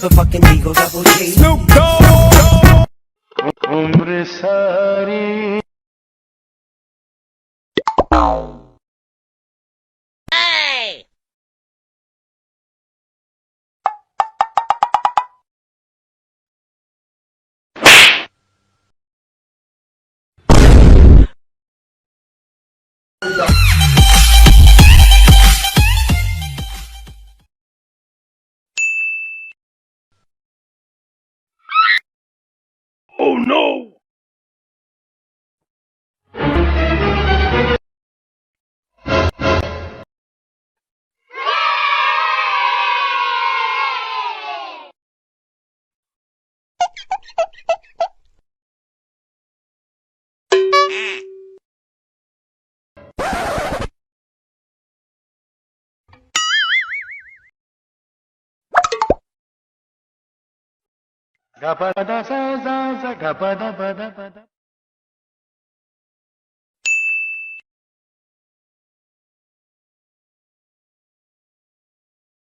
motherfucking Eagle Double G. Snoop Dogg. Umr sari. Oh no! Gapada sa za za gapada pada pada.